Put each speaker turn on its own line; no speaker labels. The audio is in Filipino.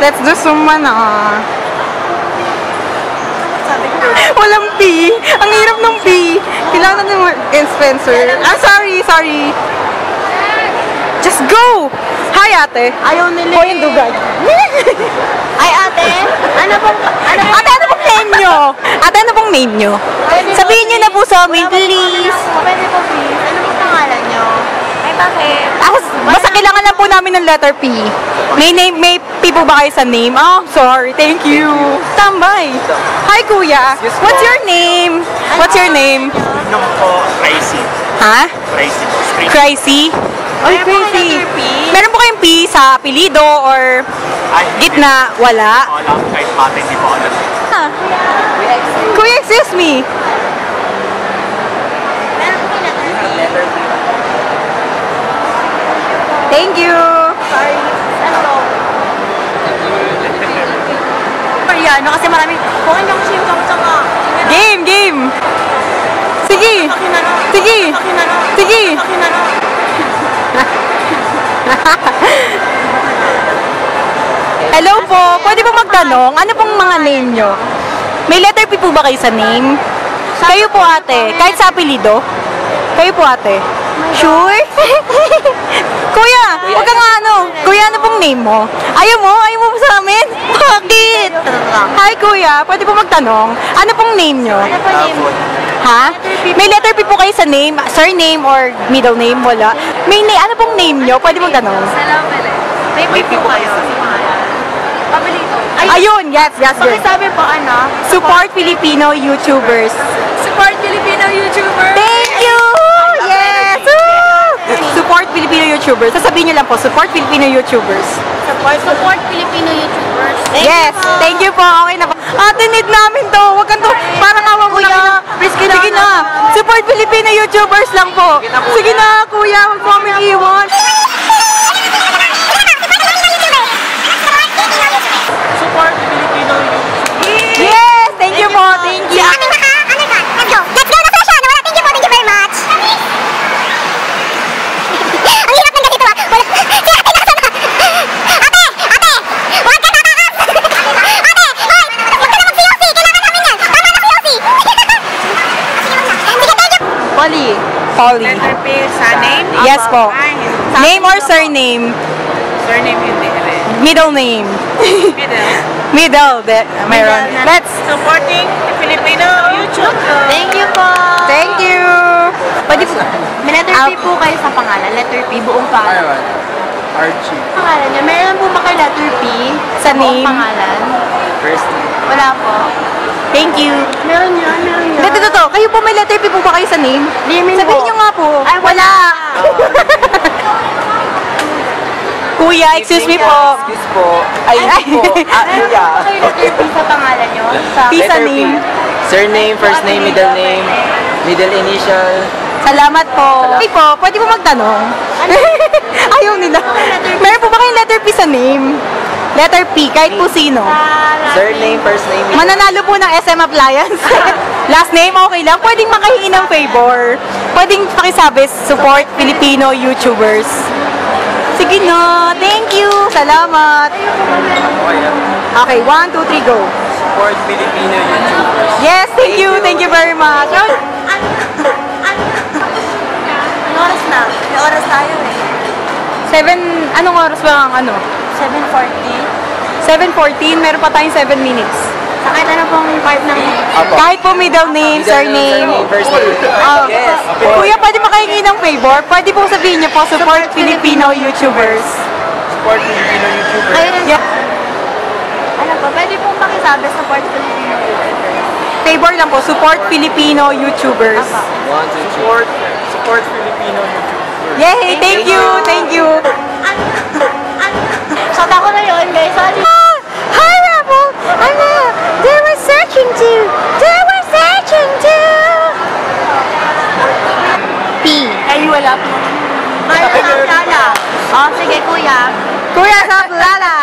Let's do sumana. Walang P. Ang hirap ng P. Kailangan ng Spencer. Ah, sorry. Just go! Hi, ate.
Ayaw nila.
Hoy, yung dugay.
Ay, ate. Ano pong
name nyo? Ate, ano pong name nyo? Sabihin nyo na po sa amin, please.
Pwede po, please. Ano pong pangalan nyo? Ay, bakit?
Basta kailangan lang po namin ng letter P. May P po ba kayo sa name? Oh, sorry. Thank you. Tambay. Hi, kuya. What's your name? What's your name?
Nung po, Crazy.
Ha?
Crazy.
Crazy? Oy, Crazy. Meron po kayong P sa apelido or gitna? Wala?
Wala po kahit pati, hindi po alam.
Kuya, excuse me. Thank you.
Sorry. Ano? Koreano kasi maraming kung ano yung siyang tsaka.
Game. Sige. Hello po. Pwede po magtanong, ano pong mga name nyo? May letter P po ba kayo sa name? Kayo po ate. Kahit sa apelido? Kayo po ate. Sure? Kuya, huwag ka nga ano. Kuya, ano pong name mo? Ayaw mo po sa amin? Bakit? Hi kuya, pwede po magtanong. Ano pong name nyo?
Ano po name?
Ha? May letter P po kayo sa name, surname or middle name? Wala. Ano pong name nyo? Pwede magtanong.
Salamat. May po kayo. Pabilito.
Ayun, yes.
Pakisabi po ano?
Support Filipino YouTubers.
Support Filipino YouTubers.
Thank you! Yes! Support Filipino YouTubers. Sasabihin nyo lang po, support Filipino YouTubers.
Support Filipino YouTubers.
Yes, thank you po. Okay na po. Ate, need namin to. Huwag kang to. Parang awa mo na. Sige na. Support Filipino YouTubers lang po. Sige na, kuya. Huwag mo kami iwan.
Support Filipino YouTube.
Yes, thank you po. Thank you. Polly.
Letter P sa name?
Yes po. Name or surname?
Surname hindi.
Middle name. Middle. Mayroon. Let's.
Supporting Filipino YouTube. Thank you po.
Thank you. Pwede po.
May letter P po kayo sa pangalan. Letter P, buong pangalan.
Archie.
Pangalan niya. Meron po ba kayo letter P
Sa
buong
name?
pangalan?
First name.
Wala po.
Thank you.
Meron yan.
Ito. Kayo po may letter P po ba kayo sa name? Sabihin nyo nga po.
Ay, wala.
Kuya, excuse me po.
Excuse po. Ay, po.
Meron po ba kayo letter P sa pangalan nyo?
P sa name.
Surname, first name, middle name, middle initial.
Salamat po. Okay po, pwede po magtanong. Ayaw nila. Meron po ba kayong letter P sa name? Letter P, kahit po sino.
Surname, first name, middle
Mananalo po ng SM Appliance. Last name, okay lang. Pwedeng makahingi ng favor. Pwedeng pakisabi, support Filipino YouTubers. Sige na. Thank you. Salamat. Okay, 1, 2, 3, go.
Support Filipino YouTubers.
Yes, thank you. Thank you very much.
Anong oras na? May oras tayo eh.
7, anong oras ba ang ano?
7:40.
7:14, meron pa tayong 7 minutes.
Sa kahit ano pong part ng...
Apo.
Kahit po middle name, surname.
First name.
Oh.
Yes.
Kuya, pwede makahingi ng favor? Pwede po sabihin niyo po, support Filipino YouTubers.
Support Filipino YouTubers.
Ayun ang...
Yeah.
Ano po, pwede pong pakisabi support Filipino YouTubers.
Favor lang po, support Filipino YouTubers.
One, two, support Filipino YouTubers.
Yay! Thank you!
Shot ako na yun, guys. Sorry.
Hi, Rebel! They were searching too! P.
Ay, wala po. Ay, wala. Oh, sige, kuya.
Kuya, sa Lala!